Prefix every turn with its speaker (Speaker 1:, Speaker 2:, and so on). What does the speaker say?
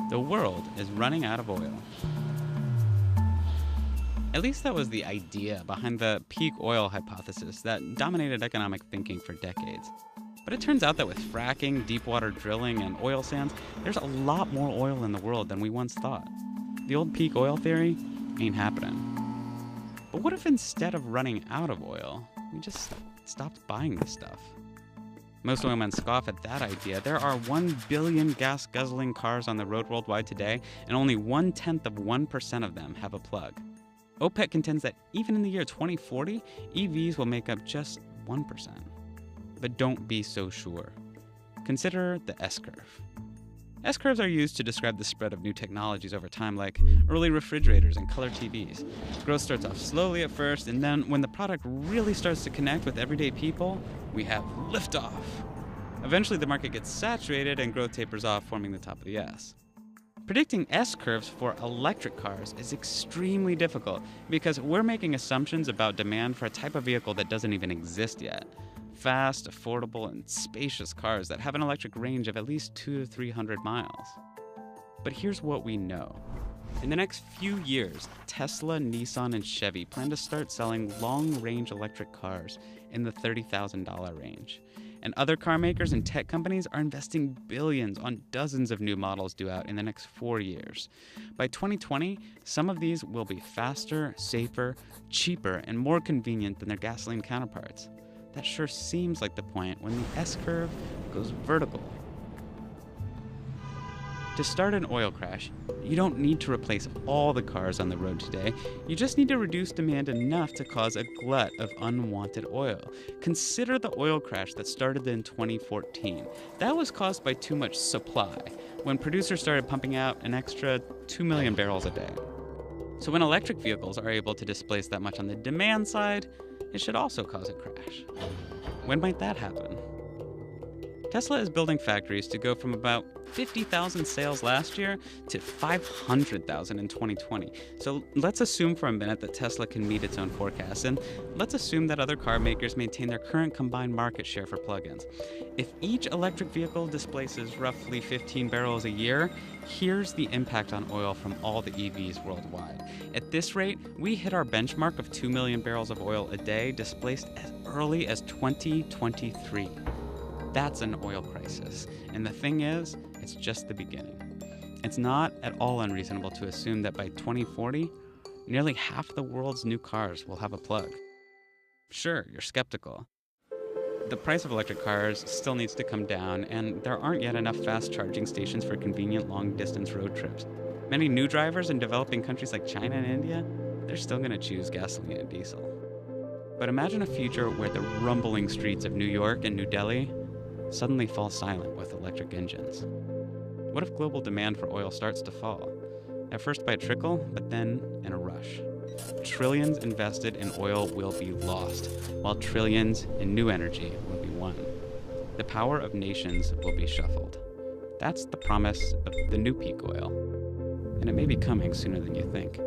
Speaker 1: The world is running out of oil. At least that was the idea behind the peak oil hypothesis that dominated economic thinking for decades. But it turns out that with fracking, deep water drilling, and oil sands, there's a lot more oil in the world than we once thought. The old peak oil theory ain't happening. But what if instead of running out of oil, we just stopped buying this stuff? Most oilmen scoff at that idea. There are 1 billion gas-guzzling cars on the road worldwide today, and only 0.1% of them have a plug. OPEC contends that even in the year 2040, EVs will make up just 1%. But don't be so sure. Consider the S-curve. S-curves are used to describe the spread of new technologies over time, like early refrigerators and color TVs. Growth starts off slowly at first, and then when the product really starts to connect with everyday people, we have liftoff. Eventually, the market gets saturated and growth tapers off, forming the top of the S. Predicting S-curves for electric cars is extremely difficult because we're making assumptions about demand for a type of vehicle that doesn't even exist yet. Fast, affordable, and spacious cars that have an electric range of at least 200 to 300 miles. But here's what we know. In the next few years, Tesla, Nissan, and Chevy plan to start selling long-range electric cars in the $30,000 range. And other car makers and tech companies are investing billions on dozens of new models due out in the next 4 years. By 2020, some of these will be faster, safer, cheaper, and more convenient than their gasoline counterparts. That sure seems like the point when the S-curve goes vertical. To start an oil crash, you don't need to replace all the cars on the road today. You just need to reduce demand enough to cause a glut of unwanted oil. Consider the oil crash that started in 2014. That was caused by too much supply, when producers started pumping out an extra 2 million barrels a day. So when electric vehicles are able to displace that much on the demand side, it should also cause a crash. When might that happen? Tesla is building factories to go from about 50,000 sales last year to 500,000 in 2020. So let's assume for a minute that Tesla can meet its own forecasts, and let's assume that other car makers maintain their current combined market share for plug-ins. If each electric vehicle displaces roughly 15 barrels a year, here's the impact on oil from all the EVs worldwide. At this rate, we hit our benchmark of 2 million barrels of oil a day displaced as early as 2023. That's an oil crisis. And the thing is, it's just the beginning. It's not at all unreasonable to assume that by 2040, nearly half the world's new cars will have a plug. Sure, you're skeptical. The price of electric cars still needs to come down, and there aren't yet enough fast charging stations for convenient long-distance road trips. Many new drivers in developing countries like China and India, they're still going to choose gasoline and diesel. But imagine a future where the rumbling streets of New York and New Delhi suddenly fall silent with electric engines. What if global demand for oil starts to fall? At first by a trickle, but then in a rush. Trillions invested in oil will be lost, while trillions in new energy will be won. The power of nations will be shuffled. That's the promise of the new peak oil. And it may be coming sooner than you think.